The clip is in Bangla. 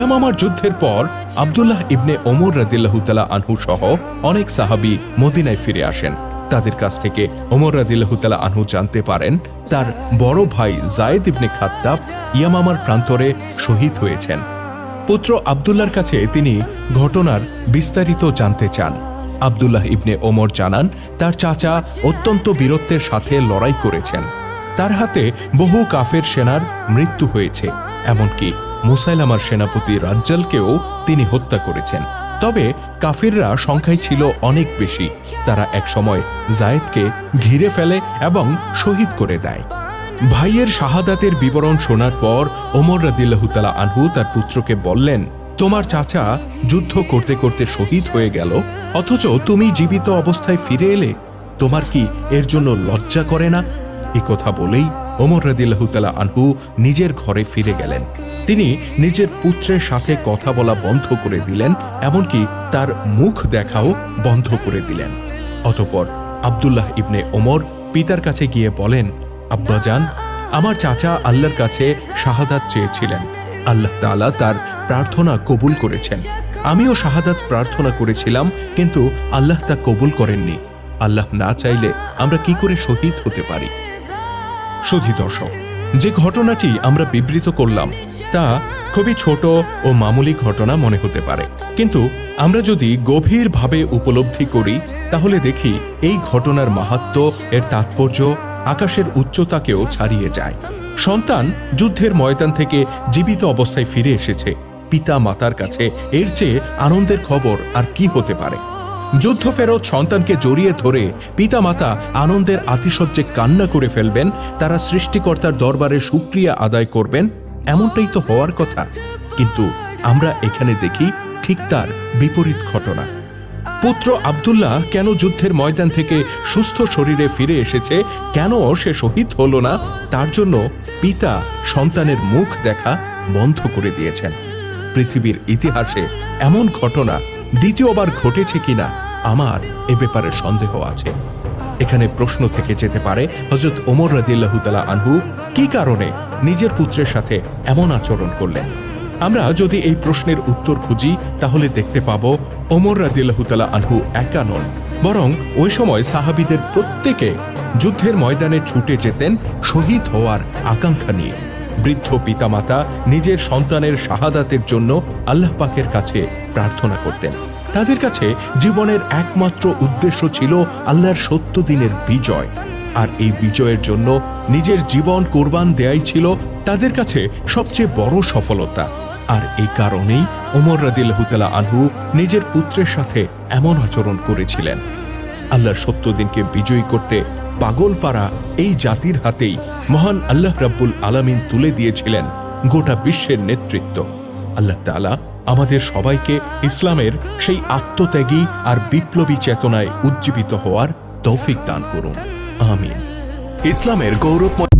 ইয়ামামার যুদ্ধের পর আব্দুল্লাহ ইবনে ওমর রাদিয়াল্লাহু তাআলা আনহু সহ অনেক সাহাবী মদিনায় ফিরে আসেন। তাদের কাছ থেকে ওমর রাদিয়াল্লাহু তাআলা আনহু জানতে পারেন তার বড় ভাই যায়েদ ইবনে খাত্তাব ইয়ামামার প্রান্তরে শহীদ হয়েছেন। পুত্র আব্দুল্লাহর কাছে তিনি ঘটনার বিস্তারিত জানতে চান। আব্দুল্লাহ ইবনে ওমর জানান তার চাচা অত্যন্ত বীরত্বের সাথে লড়াই করেছেন। তার হাতে বহু কাফের সেনার মৃত্যু হয়েছে, এমনকি মুসাইলামার সেনাপতি রাজ্জালকেও তিনি হত্যা করেছেন। তবে কাফিররা সংখ্যায় ছিল অনেক বেশি। তারা একসময় যায়েদকে ঘিরে ফেলে এবং শহীদ করে দেয়। ভাইয়ের শাহাদাতের বিবরণ শোনার পর ওমর রাদিয়াল্লাহু তাআলা আনহু তার পুত্রকে বললেন, তোমার চাচা যুদ্ধ করতে করতে শহীদ হয়ে গেল, অথচ তুমি জীবিত অবস্থায় ফিরে এলে। তোমার কি এর জন্য লজ্জা করে না? এই কথা বলেই ওমর রাদিয়াল্লাহু তাআলা আনহু নিজের ঘরে ফিরে গেলেন। তিনি নিজের পুত্রের সাথে কথা বলা বন্ধ করে দিলেন, এমনকি তার মুখ দেখাও বন্ধ করে দিলেন। অতঃপর আব্দুল্লাহ ইবনে ওমর পিতার কাছে গিয়ে বলেন, আব্বাজান, আমার চাচা আল্লাহর কাছে শাহাদাত চেয়েছিলেন। আল্লাহ তাআলা তার প্রার্থনা কবুল করেছেন। আমিও শাহাদাত প্রার্থনা করেছিলাম, কিন্তু আল্লাহ তা কবুল করেননি। আল্লাহ না চাইলে আমরা কি করে শহীদ হতে পারি? সুধী দর্শক, যে ঘটনাটি আমরা বিবৃত করলাম তা খুবই ছোট ও মামুলি ঘটনা মনে হতে পারে, কিন্তু আমরা যদি গভীরভাবে উপলব্ধি করি তাহলে দেখি এই ঘটনার মাহাত্ম্য, এর তাৎপর্য আকাশের উচ্চতাকেও ছাড়িয়ে যায়। সন্তান যুদ্ধের ময়দান থেকে জীবিত অবস্থায় ফিরে এসেছে। পিতা মাতার কাছে এর চেয়ে আনন্দের খবর আর কি হতে পারে? যুদ্ধ ফেরত সন্তানকে জড়িয়ে ধরে পিতা মাতা আনন্দের আতিশয্যে কান্না করে ফেলবেন, তারা সৃষ্টিকর্তার দরবারে শুকরিয়া আদায় করবেন, এমনটাই তো হওয়ার কথা। কিন্তু আমরা এখানে দেখি ঠিক তার বিপরীত ঘটনা। পুত্র আব্দুল্লাহ কেন যুদ্ধের ময়দান থেকে সুস্থ শরীরে ফিরে এসেছে, কেন সে শহীদ হলো না, তার জন্য পিতা সন্তানের মুখ দেখা বন্ধ করে দিয়েছেন। পৃথিবীর ইতিহাসে এমন ঘটনা দ্বিতীয়বার ঘটেছে কিনা আমার এ ব্যাপারে সন্দেহ আছে। এখানে প্রশ্ন থেকে যেতে পারে, হযরত ওমর রাদিয়াল্লাহু তাআলা আনহু কি কারণে নিজের পুত্রের সাথে এমন আচরণ করলেন? আমরা যদি এই প্রশ্নের উত্তর খুঁজি তাহলে দেখতে পাবো ওমর রাদিয়াল্লাহু তাআলা আনহু একা নন, বরং ওই সময় সাহাবীদের প্রত্যেকে যুদ্ধের ময়দানে ছুটে যেতেন শহীদ হওয়ার আকাঙ্ক্ষা নিয়ে। বৃদ্ধ পিতামাতা নিজের সন্তানের শাহাদাতের জন্য আল্লাহ পাকের কাছে প্রার্থনা করতেন। তাদের কাছে জীবনের একমাত্র উদ্দেশ্য ছিল আল্লাহর সত্য দিনের বিজয়, আর এই বিজয়ের জন্য নিজের জীবন কোরবান দেয়াই ছিল তাদের কাছে সবচেয়ে বড় সফলতা। আর এই কারণেই ওমর রাদিয়াল্লাহু তাআলা আনহু নিজের পুত্রের সাথে এমন আচরণ করেছিলেন। আল্লাহর সত্য দিনকে বিজয়ী করতে পাগল পারা এই জাতির হাতেই মহান আল্লাহ রাব্বুল আলামিন তুলে দিয়েছিলেন গোটা বিশ্বের নেতৃত্ব। আল্লাহ তাআলা আমাদের সবাইকে ইসলামের সেই আত্মত্যাগী আর বিপ্লবী চেতনায় উজ্জীবিত হওয়ার তৌফিক দান করুন। আমিন। ইসলামের গৌরবময়